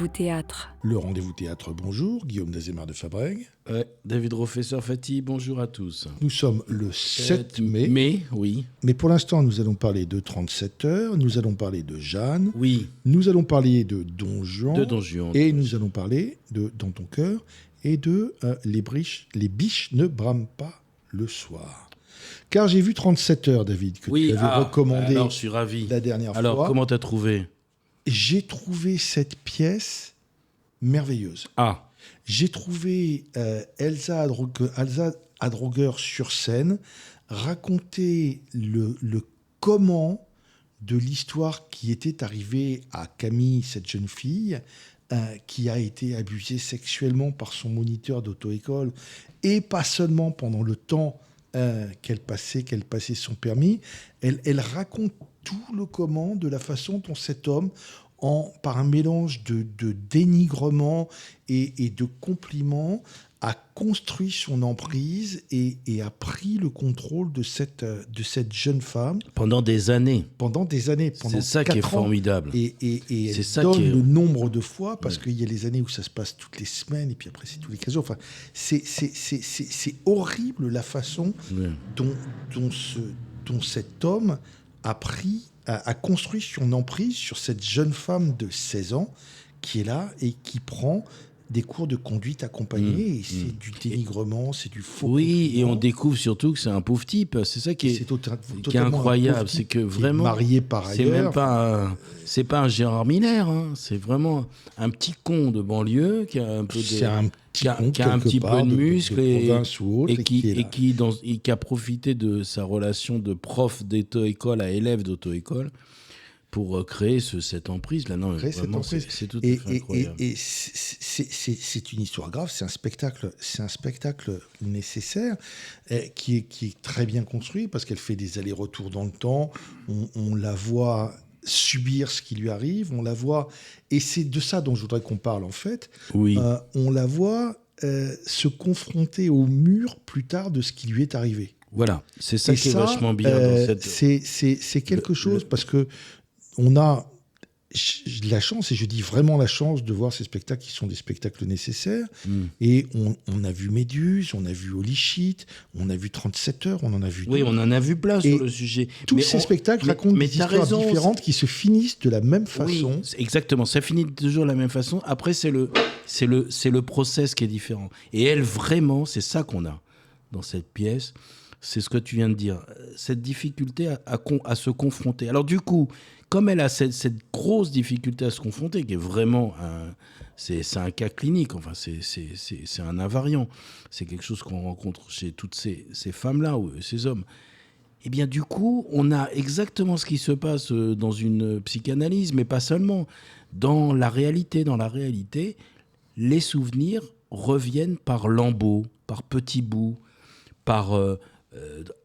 rendez-vous théâtre. Le rendez-vous théâtre, bonjour, Guillaume Nazémar de Fabrègues. David Professeur Fati, bonjour à tous. Nous sommes le 7 mai. Mai, oui. Mais pour l'instant, nous allons parler de 37 heures, nous allons parler de Jeanne, Oui. Nous allons parler de Don Juan. De Don Juan. Et nous allons parler de Dans ton cœur et de les biches ne brament pas le soir. Car j'ai vu 37 heures, David, que tu avais recommandé alors, je suis ravi. la dernière fois. Alors, comment t'as trouvé ? J'ai trouvé cette pièce merveilleuse. Ah. J'ai trouvé Elsa Adroguer sur scène raconter le comment de l'histoire qui était arrivée à Camille, cette jeune fille, qui a été abusée sexuellement par son moniteur d'auto-école, et pas seulement pendant le temps qu'elle passait son permis. Elle raconte tout le comment de la façon dont cet homme, par un mélange de dénigrement et de compliments, a construit son emprise et a pris le contrôle de cette jeune femme. Pendant des années. Pendant C'est ça qui est formidable. Et c'est elle ça donne qui est... le nombre de fois, parce qu'il y a les années où ça se passe toutes les semaines, et puis après c'est tous les 15 jours. Enfin, c'est horrible la façon dont cet homme a construit son emprise sur cette jeune femme de 16 ans qui est là et qui prend des cours de conduite accompagnés. Et c'est du dénigrement, c'est du faux. Oui, et on découvre surtout que c'est un pauvre type. C'est ça qui est incroyable. C'est que vraiment, marié par ailleurs. C'est pas un Gérard Miller. Hein. C'est vraiment un petit con de banlieue qui a un peu qui a un petit peu de muscle et qui a profité de sa relation de prof d'auto-école à élève d'auto-école pour créer cette emprise. Là, non, vraiment, c'est tout à fait incroyable. Et c'est une histoire grave, c'est un spectacle nécessaire qui est très bien construit parce qu'elle fait des allers-retours dans le temps. On la voit subir ce qui lui arrive, on la voit, et c'est de ça dont je voudrais qu'on parle en fait. Oui. On la voit se confronter au mur plus tard de ce qui lui est arrivé. Voilà, c'est ça qui est vachement bien dans cette... C'est quelque chose parce que on a la chance, et je dis vraiment la chance, de voir ces spectacles qui sont des spectacles nécessaires. Et on a vu Méduse, on a vu Holy Shit, on a vu 37 heures, on en a vu... Oui, on en a vu plein sur le sujet. Tous ces spectacles racontent des histoires différentes qui se finissent de la même façon. Oui, exactement, ça finit toujours de la même façon. Après, c'est le process qui est différent. Et elle, vraiment, c'est ça qu'on a dans cette pièce. C'est ce que tu viens de dire, cette difficulté à se confronter. Alors du coup, comme elle a cette grosse difficulté à se confronter, qui est vraiment c'est un cas clinique, enfin c'est un invariant, c'est quelque chose qu'on rencontre chez toutes ces femmes-là, ou ces hommes, et bien du coup, on a exactement ce qui se passe dans une psychanalyse, mais pas seulement, dans la réalité. Dans la réalité, les souvenirs reviennent par lambeaux, par petits bouts, par...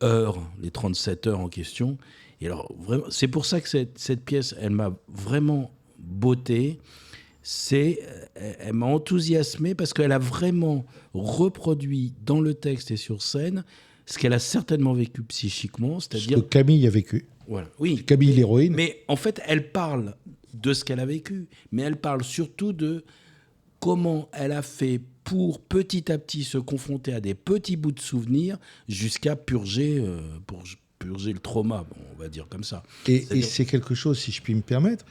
heures, les 37 heures en question. Et alors, vraiment, c'est pour ça que cette pièce, elle m'a vraiment botté. Elle m'a enthousiasmé parce qu'elle a vraiment reproduit dans le texte et sur scène ce qu'elle a certainement vécu psychiquement. C'est-à-dire ce que Camille a vécu. Voilà. Oui. Camille, l'héroïne. Mais en fait, elle parle de ce qu'elle a vécu, mais elle parle surtout de comment elle a fait pour petit à petit se confronter à des petits bouts de souvenirs jusqu'à purger le trauma, on va dire comme ça. Et c'est quelque chose, si je puis me permettre,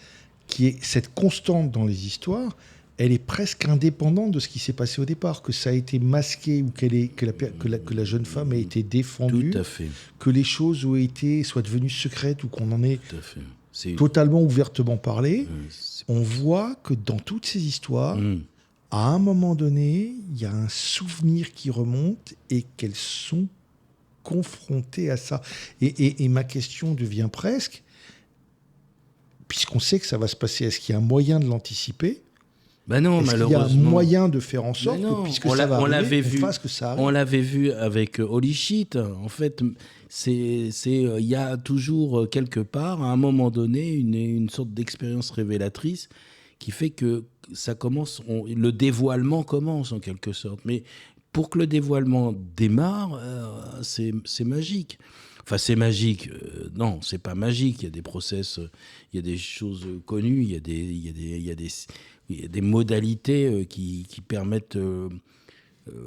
qui est cette constante dans les histoires. Elle est presque indépendante de ce qui s'est passé au départ, que ça a été masqué ou que la jeune femme a été défendue, tout à fait. Que les choses soient devenues secrètes ou qu'on en ait totalement ouvertement parlé. On voit que dans toutes ces histoires, à un moment donné, il y a un souvenir qui remonte et qu'elles sont confrontées à ça. Et ma question devient presque, puisqu'on sait que ça va se passer, est-ce qu'il y a un moyen de l'anticiper ? Ben non, est-ce malheureusement. qu'il y a un moyen de faire en sorte que, puisque ça va arriver, on fasse que ça arrive ? On l'avait vu avec Holy Shit. En fait, il y a toujours quelque part, à un moment donné, une sorte d'expérience révélatrice qui fait que ça commence, le dévoilement commence en quelque sorte. Mais pour que le dévoilement démarre, c'est magique. Enfin, c'est magique non, c'est pas magique. Il y a des process, il y a des choses connues, il y a des modalités qui permettent,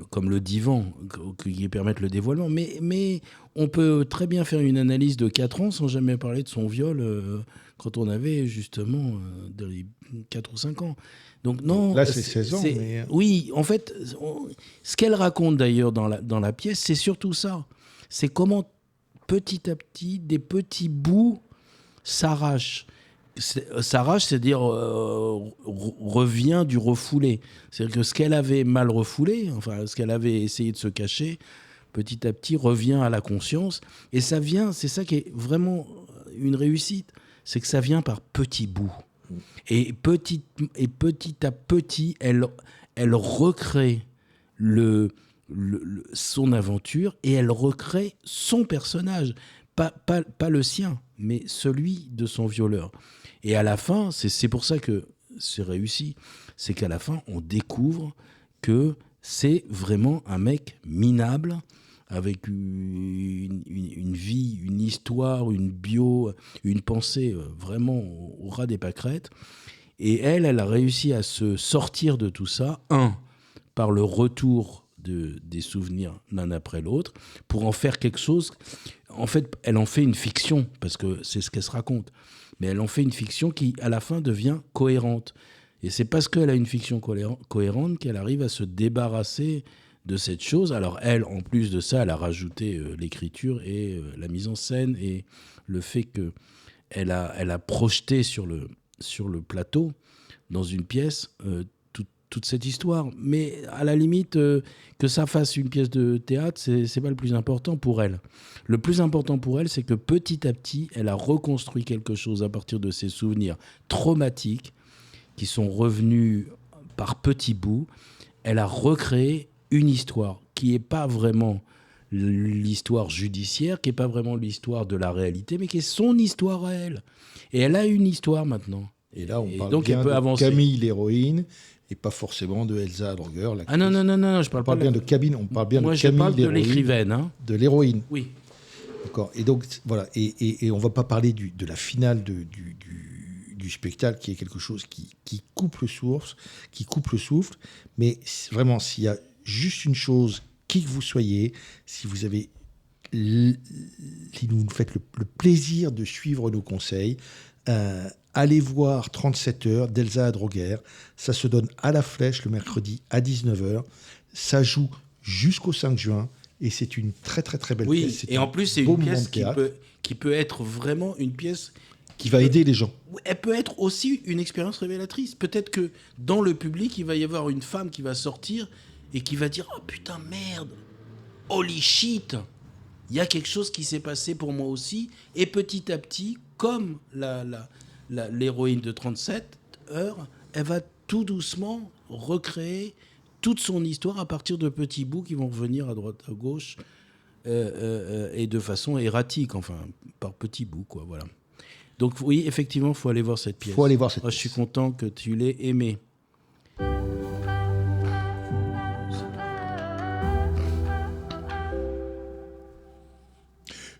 comme le divan, qui permettent le dévoilement. Mais on peut très bien faire une analyse de 4 ans sans jamais parler de son viol quand on avait justement dans les 4 ou 5 ans. Donc non, là, c'est 16 ans. Mais... Oui, en fait, ce qu'elle raconte d'ailleurs dans la pièce, c'est surtout ça. C'est comment petit à petit, des petits bouts s'arrachent. S'arrache, c'est-à-dire revient du refoulé. C'est-à-dire que ce qu'elle avait mal refoulé, enfin ce qu'elle avait essayé de se cacher, petit à petit revient à la conscience. Et ça vient, c'est ça qui est vraiment une réussite, c'est que ça vient par petits bouts. Et petit à petit, elle recrée son aventure et elle recrée son personnage. Pas le sien, mais celui de son violeur. Et à la fin, c'est pour ça que c'est réussi, c'est qu'à la fin, on découvre que c'est vraiment un mec minable, avec une vie, une histoire, une bio, une pensée vraiment au ras des pâquerettes. Et elle a réussi à se sortir de tout ça, par le retour des souvenirs l'un après l'autre, pour en faire quelque chose. En fait, elle en fait une fiction, parce que c'est ce qu'elle se raconte. Mais elle en fait une fiction qui, à la fin, devient cohérente. Et c'est parce qu'elle a une fiction cohérente qu'elle arrive à se débarrasser de cette chose. Alors elle, en plus de ça, elle a rajouté l'écriture et la mise en scène et le fait qu'elle a projeté sur le plateau, dans une pièce, toute cette histoire. Mais à la limite, que ça fasse une pièce de théâtre, c'est pas le plus important pour elle. Le plus important pour elle, c'est que petit à petit, elle a reconstruit quelque chose à partir de ses souvenirs traumatiques qui sont revenus par petits bouts. Elle a recréé une histoire qui n'est pas vraiment l'histoire judiciaire, qui n'est pas vraiment l'histoire de la réalité, mais qui est son histoire à elle. Et elle a une histoire maintenant. Et là, on parle donc bien elle peut de avancer. Camille, l'héroïne, et pas forcément de Elsa Drogueur. Ah non, je parle on parle pas bien de Camille, on parle bien Moi, de Camille, je parle de l'écrivaine. Hein. De l'héroïne. Oui. D'accord. Et donc, voilà. Et on ne va pas parler de la finale du spectacle, qui est quelque chose qui coupe le souffle. Mais vraiment, s'il y a juste une chose, qui que vous soyez, si vous avez... si vous nous faites le plaisir de suivre nos conseils, allez voir 37 heures d'Elsa Adroguer. Ça se donne à la Flèche le mercredi à 19h. Ça joue jusqu'au 5 juin et c'est une très très très belle pièce. Et en plus c'est une pièce qui peut être vraiment une pièce qui va aider les gens. Elle peut être aussi une expérience révélatrice. Peut-être que dans le public, il va y avoir une femme qui va sortir et qui va dire « Oh putain, merde, holy shit !» Il y a quelque chose qui s'est passé pour moi aussi. Et petit à petit, comme l'héroïne de 37 heures, elle va tout doucement recréer toute son histoire à partir de petits bouts qui vont revenir à droite, à gauche, et de façon erratique, enfin, par petits bouts, quoi, voilà. Donc oui, effectivement, il faut aller voir cette pièce. Je suis content que tu l'aies aimée.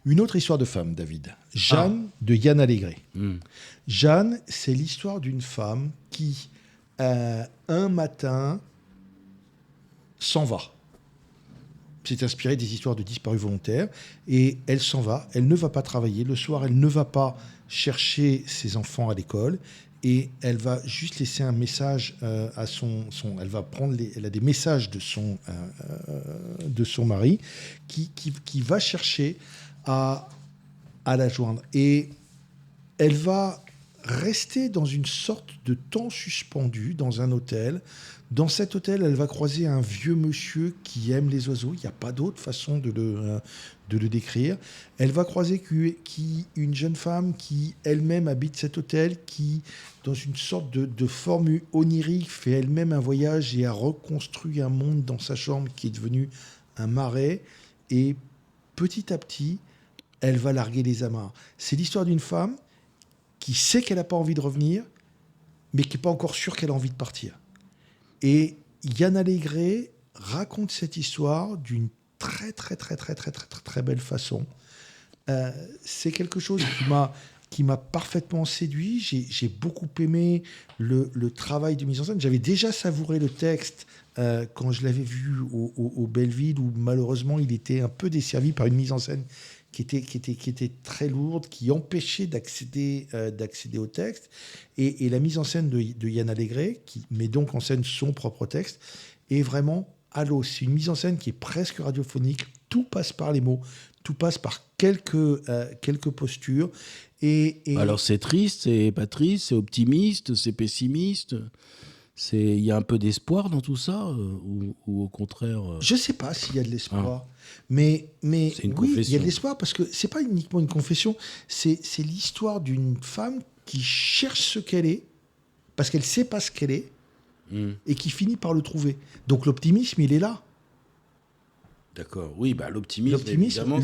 Une autre histoire de femme, David. Jeanne, de Yann Allégré. Jeanne, c'est l'histoire d'une femme qui, un matin, s'en va. C'est inspiré des histoires de disparus volontaires. Et elle s'en va. Elle ne va pas travailler. Le soir, elle ne va pas chercher ses enfants à l'école. Et elle va juste laisser un message à son elle va prendre elle a des messages de son mari qui va chercher à la joindre. Et elle va rester dans une sorte de temps suspendu dans un hôtel. Dans cet hôtel, elle va croiser un vieux monsieur qui aime les oiseaux. Il n'y a pas d'autre façon de le décrire. Elle va croiser une jeune femme qui elle-même habite cet hôtel, qui, dans une sorte de forme onirique, fait elle-même un voyage et a reconstruit un monde dans sa chambre qui est devenu un marais. Et petit à petit, elle va larguer les amarres. C'est l'histoire d'une femme qui sait qu'elle n'a pas envie de revenir, mais qui n'est pas encore sûre qu'elle a envie de partir. Et Yann Allégré raconte cette histoire d'une très, très, très, très, très, très, très, très belle façon. c'est quelque chose qui m'a parfaitement séduit. J'ai beaucoup aimé le travail de mise en scène. J'avais déjà savouré le texte quand je l'avais vu au Belleville, où malheureusement il était un peu desservi par une mise en scène qui était très lourde, qui empêchait d'accéder au texte. Et la mise en scène de Yann Allegret, qui met donc en scène son propre texte, est vraiment à l'eau. C'est une mise en scène qui est presque radiophonique. Tout passe par les mots, tout passe par quelques postures. Alors c'est triste, c'est pas triste, c'est optimiste, c'est pessimiste. Il y a un peu d'espoir dans tout ça ou au contraire Je ne sais pas s'il y a de l'espoir, mais c'est une oui, il y a confession. de l'espoir parce que c'est pas uniquement une confession, c'est l'histoire d'une femme qui cherche ce qu'elle est parce qu'elle sait pas ce qu'elle est et qui finit par le trouver. Donc l'optimisme, il est là. D'accord. Oui, bah l'optimisme, évidemment,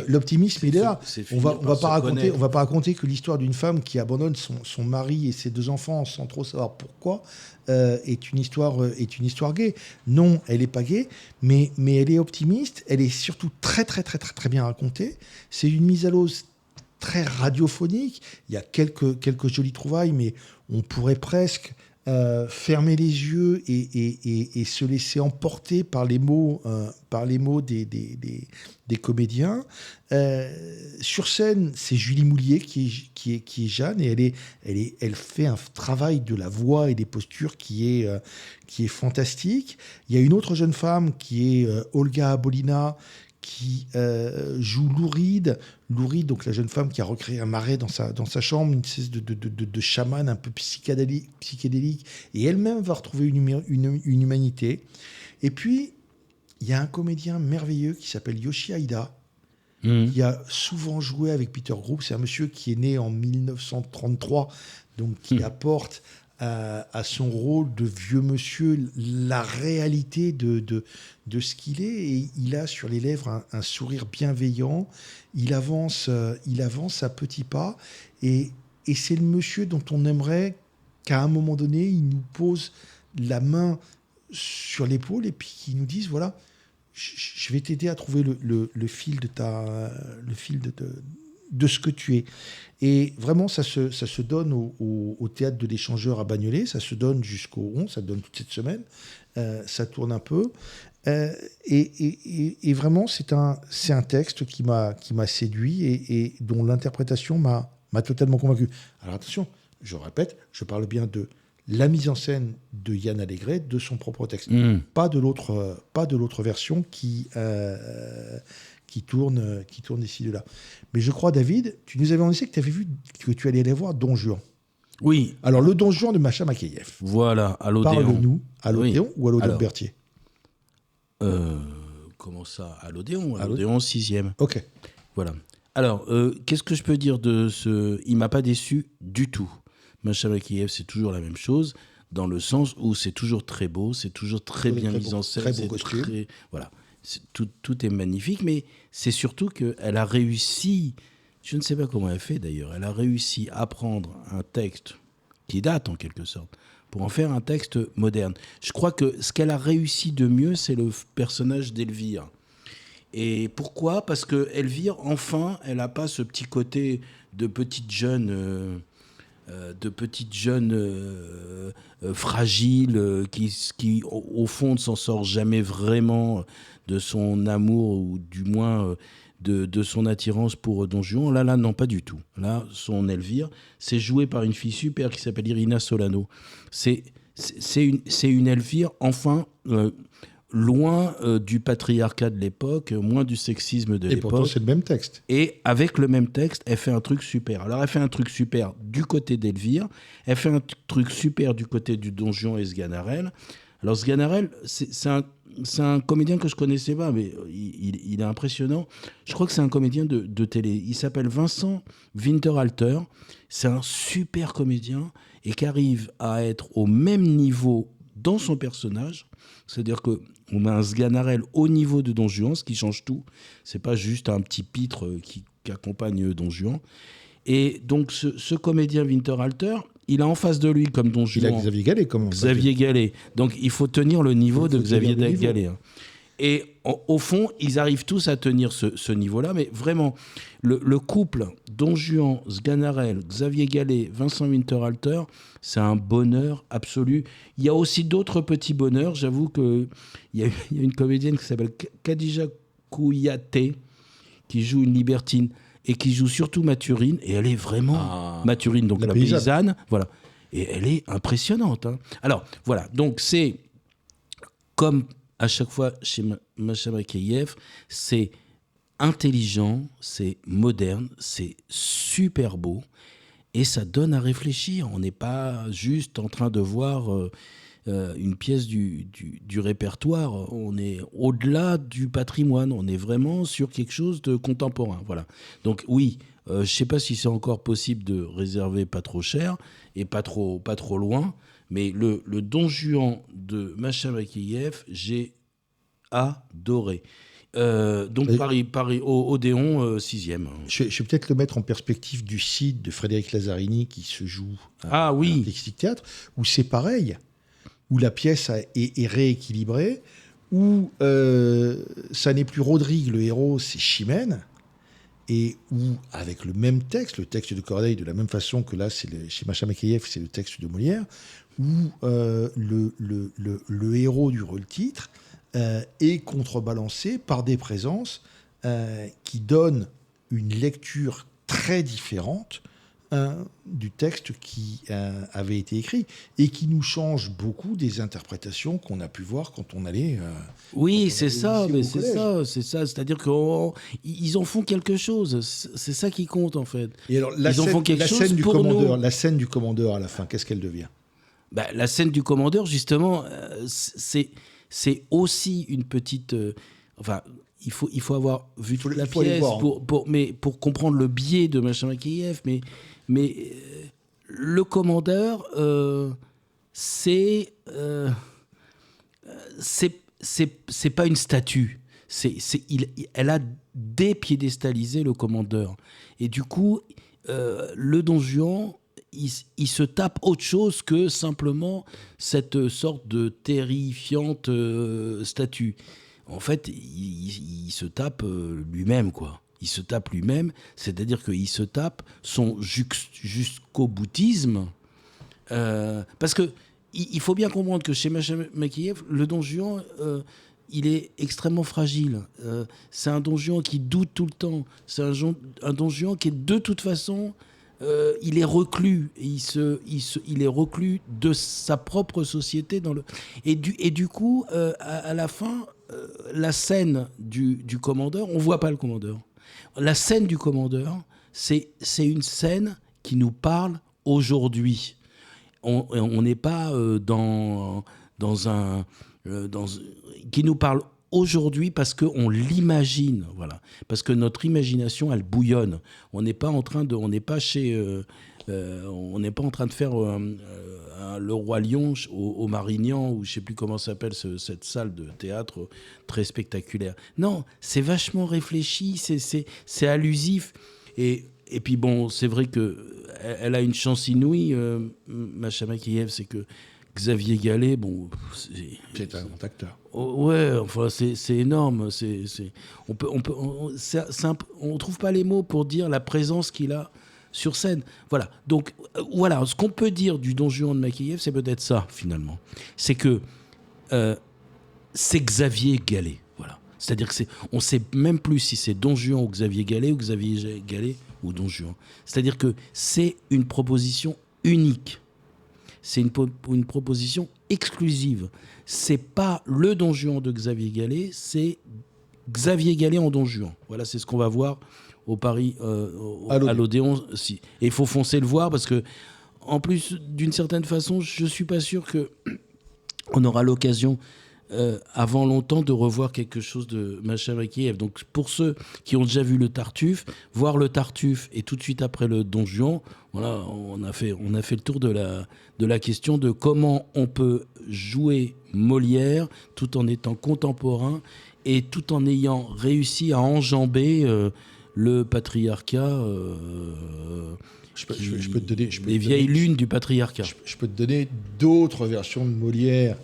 l'optimisme, il est là. On va pas pas raconter que l'histoire d'une femme qui abandonne son mari et ses 2 enfants sans trop savoir pourquoi est une histoire gay. Non, elle est pas gay, mais elle est optimiste. Elle est surtout très très très très très bien racontée. C'est une mise à l'eau très radiophonique. Il y a quelques jolies trouvailles, mais on pourrait presque fermer les yeux et se laisser emporter par les mots des comédiens. Sur scène, c'est Julie Moulier qui est Jeanne, et elle fait un travail de la voix et des postures qui est fantastique. Il y a une autre jeune femme qui est Olga Abolina, qui joue Louride, donc la jeune femme qui a recréé un marais dans sa chambre, une espèce de chamane un peu psychédélique, et elle-même va retrouver une humanité. Et puis, il y a un comédien merveilleux qui s'appelle Yoshi Haïda, qui a souvent joué avec Peter Brook. C'est un monsieur qui est né en 1933, donc qui apporte à son rôle de vieux monsieur la réalité de ce qu'il est, et il a sur les lèvres un sourire bienveillant. Il avance à petits pas, et c'est le monsieur dont on aimerait qu'à un moment donné il nous pose la main sur l'épaule et puis qu'il nous dise voilà, je vais t'aider à trouver le fil de ce que tu es. Et vraiment, ça se donne au théâtre de l'Échangeur à Bagnolet, ça se donne jusqu'au 11, ça donne toute cette semaine, ça tourne un peu. Et vraiment, c'est un texte qui m'a séduit et dont l'interprétation m'a totalement convaincu. Alors attention, je répète, je parle bien de la mise en scène de Yann Allegret, de son propre texte, pas de l'autre version qui tourne ici de là. Mais je crois, David, tu nous avais annoncé que tu allais aller voir Don Juan. Oui. Alors, le Don Juan de Macha Makeyev. Voilà, à l'Odéon. Parle-nous, à l'Odéon ou à l'Odéon Berthier? Comment ça? À l'Odéon, à l'Odéon 6e. Ok. Voilà. Alors, qu'est-ce que je peux dire de ce... Il m'a pas déçu du tout. Macha Makeyev, c'est toujours la même chose, dans le sens où c'est toujours très beau, c'est toujours très bien mis en scène. Très beau costume. Voilà. Tout est magnifique, mais c'est surtout qu'elle a réussi, je ne sais pas comment elle fait d'ailleurs, elle a réussi à prendre un texte qui date en quelque sorte, pour en faire un texte moderne. Je crois que ce qu'elle a réussi de mieux, c'est le personnage d'Elvire. Et pourquoi ? Parce que Elvire, enfin, elle n'a pas ce petit côté de petite jeune... fragile qui au fond ne s'en sort jamais vraiment de son amour ou du moins de son attirance pour Don Juan. Là, non, pas du tout. Là, son Elvire, c'est joué par une fille super qui s'appelle Irina Solano. C'est une Elvire, enfin... loin du patriarcat de l'époque, moins du sexisme de l'époque. Et pourtant, c'est le même texte. Et avec le même texte, elle fait un truc super. Alors, elle fait un truc super du côté d'Elvire, elle fait un truc super du côté du Don Juan et Sganarelle. Alors, Sganarelle, c'est un comédien que je connaissais pas, mais il est impressionnant. Je crois que c'est un comédien de télé. Il s'appelle Vincent Winterhalter. C'est un super comédien et qui arrive à être au même niveau dans son personnage. C'est-à-dire qu'on a un Sganarelle au niveau de Don Juan, ce qui change tout. C'est pas juste un petit pitre qui accompagne Don Juan. Et donc, ce comédien Winterhalter, il a en face de lui, comme Don Juan... Il a Xavier Gallet, comment? Xavier Gallet. Donc, il faut tenir le niveau de Xavier Gallet. Hein. Et au fond, ils arrivent tous à tenir ce niveau-là, mais vraiment, le couple Don Juan, Sganarelle, Xavier Gallet, Vincent Winterhalter, c'est un bonheur absolu. Il y a aussi d'autres petits bonheurs. J'avoue qu'il y a une comédienne qui s'appelle Khadija Kouyaté, qui joue une libertine et qui joue surtout Mathurine, et elle est vraiment Mathurine, donc la paysanne, voilà. Et elle est impressionnante. Hein. Alors, voilà, donc c'est comme à chaque fois chez Masha Makeyev, c'est intelligent, c'est moderne, c'est super beau, et ça donne à réfléchir. On n'est pas juste en train de voir une pièce du répertoire, on est au-delà du patrimoine, on est vraiment sur quelque chose de contemporain. Voilà. Donc oui, je ne sais pas si c'est encore possible de réserver pas trop cher et pas trop loin, mais le Don Juan de Masha Makeyev, j'ai adoré. Donc Paris Odéon 6e. Je vais peut-être le mettre en perspective du Cid de Frédéric Lazzarini qui se joue à l'Artistique Théâtre, où c'est pareil, où la pièce est rééquilibrée, où ça n'est plus Rodrigue le héros, c'est Chimène, et où, avec le même texte, le texte de Corneille, de la même façon que là, chez Masha Makeyev, c'est le texte de Molière, où le héros du rôle-titre est contrebalancé par des présences qui donnent une lecture très différente du texte qui avait été écrit et qui nous change beaucoup des interprétations qu'on a pu voir quand on allait. Oui, c'est ça, mais c'est ça. C'est-à-dire qu'ils en font quelque chose. C'est ça qui compte en fait. Et alors, la scène du commandeur à la fin, qu'est-ce qu'elle devient ? La scène du commandeur, justement, c'est aussi une petite. Il faut avoir vu toute la pièce pour comprendre le biais de Masha Makeyev, mais le commandeur, c'est pas une statue. Elle a dépiédestalisé le commandeur. Et du coup, le Don Juan, il se tape autre chose que simplement cette sorte de terrifiante statue. En fait, il se tape lui-même, quoi. Il se tape lui-même, c'est-à-dire qu'il se tape son jusqu'au boutisme. Parce que il faut bien comprendre que chez Masha Makeyev, le Don Juan, il est extrêmement fragile. C'est un Don Juan qui doute tout le temps. C'est un Don Juan qui est de toute façon... il est reclus. Il est reclus de sa propre société. Et du coup, à la fin, la scène du commandeur, on ne voit pas le commandeur. La scène du commandeur, c'est une scène qui nous parle aujourd'hui. On n'est pas qui nous parle aujourd'hui parce qu'on l'imagine, voilà. Parce que notre imagination, elle bouillonne. On n'est pas en train de faire le Roi Lion au Marignan, ou je ne sais plus comment s'appelle cette salle de théâtre très spectaculaire. Non, c'est vachement réfléchi, c'est allusif. Et puis bon, c'est vrai qu'elle a une chance inouïe, Masha Makeyev, c'est que Xavier Gallet, bon... C'est un grand acteur. Ouais, enfin, c'est énorme. On trouve pas les mots pour dire la présence qu'il a sur scène. Voilà. Donc, voilà. Ce qu'on peut dire du Don Juan de Makeyev, c'est peut-être ça, finalement. C'est que c'est Xavier Gallet. Voilà. C'est-à-dire on sait même plus si c'est Don Juan ou Xavier Gallet ou Don Juan. C'est-à-dire que c'est une proposition unique. C'est une proposition exclusive. C'est pas le Don Juan de Xavier Gallet, c'est Xavier Gallet en Don Juan. Voilà, c'est ce qu'on va voir au Paris, à l'Odéon. Si. Et il faut foncer le voir parce que, en plus, d'une certaine façon, je suis pas sûr qu'on aura l'occasion avant longtemps de revoir quelque chose de Masha Makeyev. Donc pour ceux qui ont déjà vu le Tartuffe, voir le Tartuffe et tout de suite après le Don Juan, voilà, on a fait le tour de la question de comment on peut jouer Molière tout en étant contemporain et tout en ayant réussi à enjamber le patriarcat. Les vieilles lunes du patriarcat. Je peux te donner d'autres versions de Molière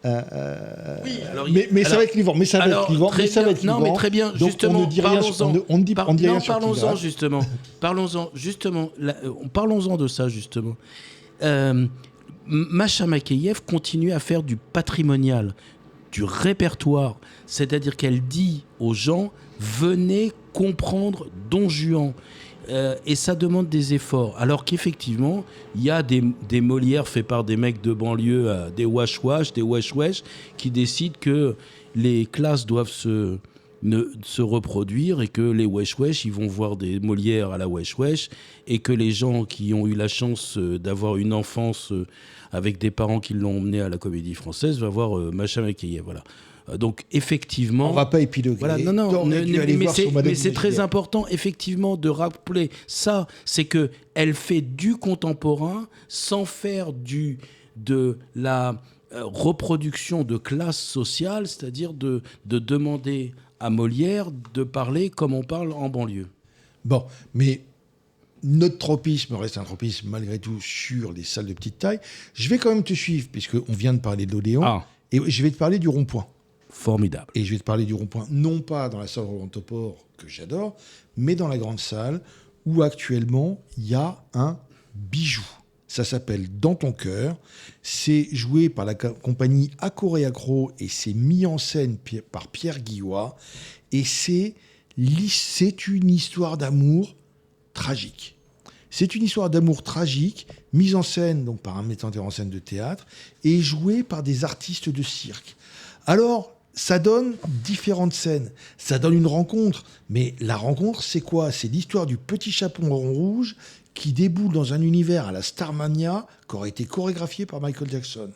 Mais ça va être clivant. Mais ça va être clivant. Non, mais très bien. Donc, justement, on ne dit rien. On ne dit rien sur parlons-en justement. Parlons-en de ça justement. Masha Makeyev continue à faire du patrimonial, du répertoire. C'est-à-dire qu'elle dit aux gens, venez comprendre Don Juan. Et ça demande des efforts. Alors qu'effectivement, il y a des Molières faits par des mecs de banlieue, des wash-wash, des wesh-wesh, qui décident que les classes doivent se reproduire et que les wesh-wesh, ils vont voir des Molières à la wesh-wesh, et que les gens qui ont eu la chance d'avoir une enfance avec des parents qui l'ont emmené à la Comédie Française vont voir Masha Makeyev. Voilà. Donc effectivement, on va pas épiloguer. Voilà, mais c'est très important effectivement de rappeler ça, c'est que elle fait du contemporain sans faire de la reproduction de classe sociale, c'est-à-dire de demander à Molière de parler comme on parle en banlieue. Bon, mais notre tropisme reste un tropisme malgré tout sur les salles de petite taille. Je vais quand même te suivre puisqu'on vient de parler de l'Odéon et je vais te parler du Rond-Point. Formidable. Et je vais te parler du Rond-Point, non pas dans la salle Roland-Topor, que j'adore, mais dans la grande salle, où actuellement, il y a un bijou. Ça s'appelle Dans ton cœur. C'est joué par la compagnie Accor et Accro, et c'est mis en scène par Pierre Guillois. Et c'est une histoire d'amour tragique. C'est une histoire d'amour tragique, mise en scène donc par un metteur en scène de théâtre, et jouée par des artistes de cirque. Alors, ça donne différentes scènes. Ça donne une rencontre. Mais la rencontre, c'est quoi ? C'est l'histoire du petit chaperon rouge qui déboule dans un univers à la Starmania qui aurait été chorégraphié par Michael Jackson.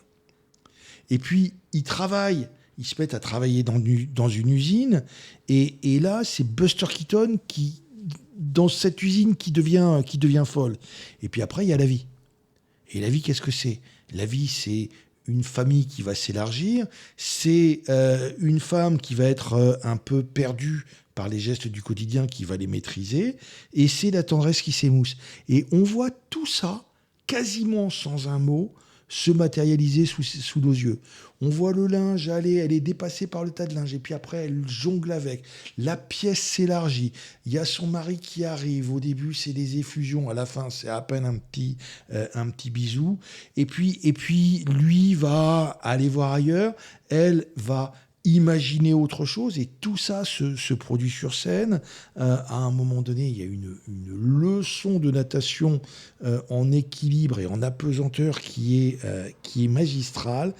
Et puis, ils se mettent à travailler dans une usine. Et là, c'est Buster Keaton dans cette usine qui devient folle. Et puis après, il y a la vie. Et la vie, qu'est-ce que c'est ? La vie, c'est une famille qui va s'élargir, c'est une femme qui va être un peu perdue par les gestes du quotidien, qui va les maîtriser, et c'est la tendresse qui s'émousse. Et on voit tout ça, quasiment sans un mot, se matérialiser sous nos yeux. On voit le linge aller, elle est dépassée par le tas de linge, et puis après, elle jongle avec. La pièce s'élargit. Il y a son mari qui arrive. Au début, c'est des effusions. À la fin, c'est à peine un petit bisou. Et puis, lui va aller voir ailleurs. Elle va imaginer autre chose, et tout ça se produit sur scène. À un moment donné, il y a une leçon de natation en équilibre et en apesanteur qui est magistrale,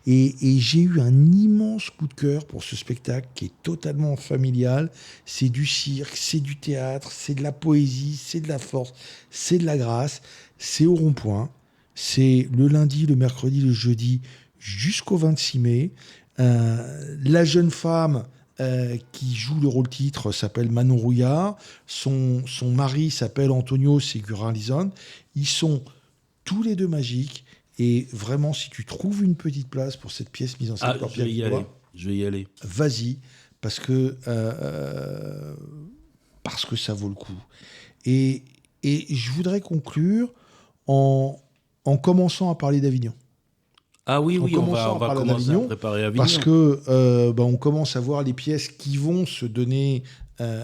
et j'ai eu un immense coup de cœur pour ce spectacle qui est totalement familial. C'est du cirque, c'est du théâtre, c'est de la poésie, c'est de la force, c'est de la grâce, c'est au Rond-Point, c'est le lundi, le mercredi, le jeudi jusqu'au 26 mai. La jeune femme qui joue le rôle-titre s'appelle Manon Rouillard. Son mari s'appelle Antonio Segura-Lizon. Ils sont tous les deux magiques. Et vraiment, si tu trouves une petite place pour cette pièce mise en scène par Pierre Guillois, je vais y aller. Vas-y, parce que ça vaut le coup. Et je voudrais conclure en commençant à parler d'Avignon. Ah oui, on va commencer à préparer Avignon. Parce que on commence à voir les pièces qui vont se donner à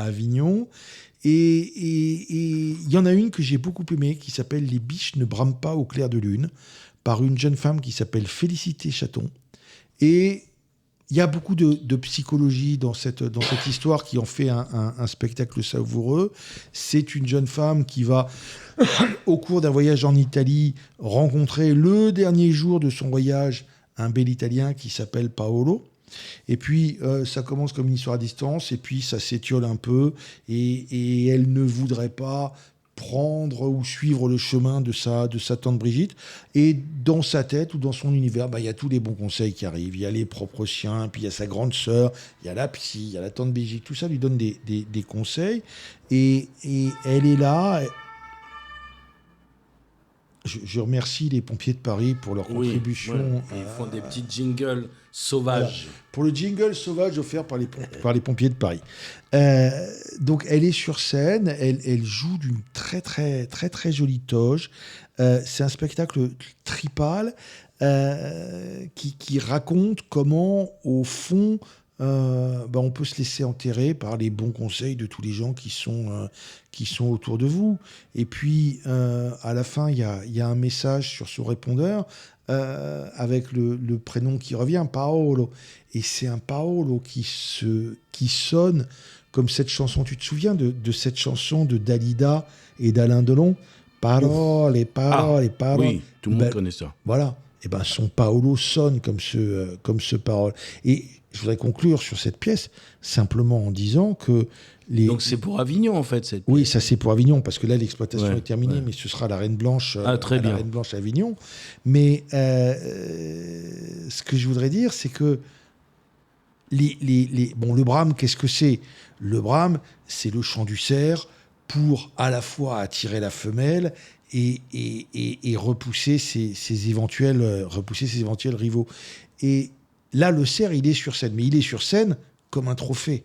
Avignon. Et il y en a une que j'ai beaucoup aimée qui s'appelle « Les biches ne brament pas au clair de lune » par une jeune femme qui s'appelle Félicité Chaton. Et il y a beaucoup de psychologie dans cette histoire qui en fait un spectacle savoureux. C'est une jeune femme qui va, au cours d'un voyage en Italie, rencontrer le dernier jour de son voyage un bel Italien qui s'appelle Paolo. Et puis, ça commence comme une histoire à distance, et puis ça s'étiole un peu, et elle ne voudrait pas prendre ou suivre le chemin de sa tante Brigitte. Et dans sa tête ou dans son univers, il y a tous les bons conseils qui arrivent. Il y a les propres siens, puis il y a sa grande sœur, il y a la psy, il y a la tante Brigitte. Tout ça lui donne des conseils. Et elle est là. Je remercie les pompiers de Paris pour leur contribution. Ils font des petits jingles sauvages. Voilà. Pour le jingle sauvage offert par les pompiers de Paris. Donc elle est sur scène, elle joue d'une très très très très jolie toge. C'est un spectacle tripal. qui raconte comment, au fond, on peut se laisser enterrer par les bons conseils de tous les gens qui sont autour de vous. Et puis, à la fin, il y a un message sur ce répondeur avec le prénom qui revient, Paolo. Et c'est un Paolo qui sonne comme cette chanson. Tu te souviens de cette chanson de Dalida et d'Alain Delon? Parole, parole, parole. Oui, tout le monde connaît ça. Voilà. Et son Paolo sonne comme ce Parole. Et je voudrais conclure sur cette pièce simplement en disant que donc c'est pour Avignon en fait cette pièce. Oui, ça c'est pour Avignon parce que là l'exploitation est terminée, mais ce sera la Reine Blanche. Très bien. La Reine Blanche à Avignon. Mais ce que je voudrais dire, c'est que le Brame, qu'est-ce que c'est? Le Brame, c'est le chant du cerf pour à la fois attirer la femelle et repousser ses éventuels rivaux. Et là, le cerf, il est sur scène, mais il est sur scène comme un trophée.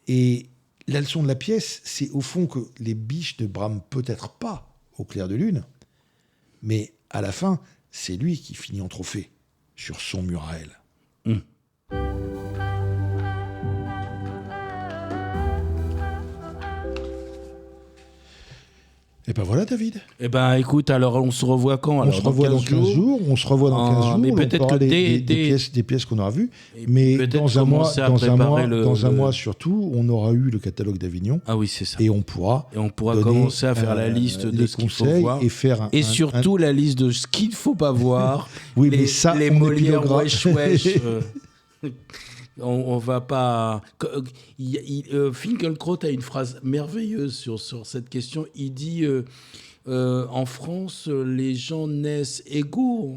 Et la leçon de la pièce, c'est au fond que les biches ne brament peut-être pas au clair de lune, mais à la fin, c'est lui qui finit en trophée sur son mur à elle. Et ben voilà, David. Eh ben écoute, alors on se revoit quand? On se revoit dans 15 jours. On se revoit dans 15 jours. Mais peut-être que des pièces qu'on aura vues. Mais dans un mois surtout, on aura eu le catalogue d'Avignon. Ah oui, c'est ça. Et on pourra commencer à faire la liste de ce qu'il faut voir. Et surtout la liste de ce qu'il ne faut pas voir. Oui, mais ça, les Molière, wesh. On va pas. Finkielkraut a une phrase merveilleuse sur cette question. Il dit en France, les gens naissent égaux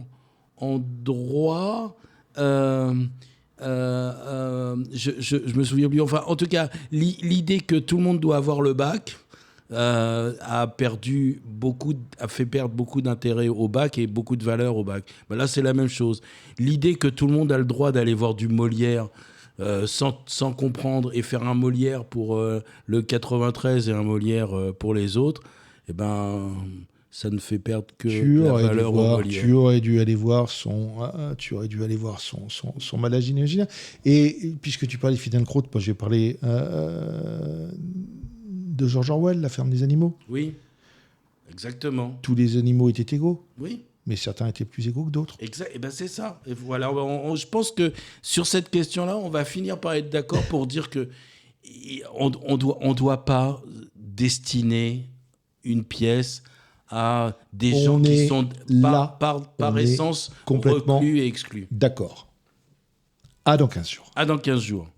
en droit. Je me souviens plus. Enfin, en tout cas, l'idée que tout le monde doit avoir le bac a fait perdre beaucoup d'intérêt au bac et beaucoup de valeur au bac. Ben là, c'est la même chose. L'idée que tout le monde a le droit d'aller voir du Molière sans comprendre et faire un Molière pour le 93 et un Molière pour les autres, eh ben, ça ne fait perdre que la valeur au Molière. Tu aurais dû aller voir son Malade imaginaire. Et puisque tu parlais de Finkielkraut, moi je vais parler de George Orwell, La ferme des animaux. Oui, exactement. Tous les animaux étaient égaux. Oui. Mais certains étaient plus égaux que d'autres. Exact. Et ben c'est ça. Et voilà. Je pense que sur cette question-là, on va finir par être d'accord pour dire que on doit pas destiner une pièce à des gens qui sont par essence complètement reclus et exclus. D'accord. À dans 15 jours. À dans 15 jours.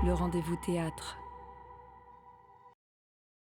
Le rendez-vous théâtre.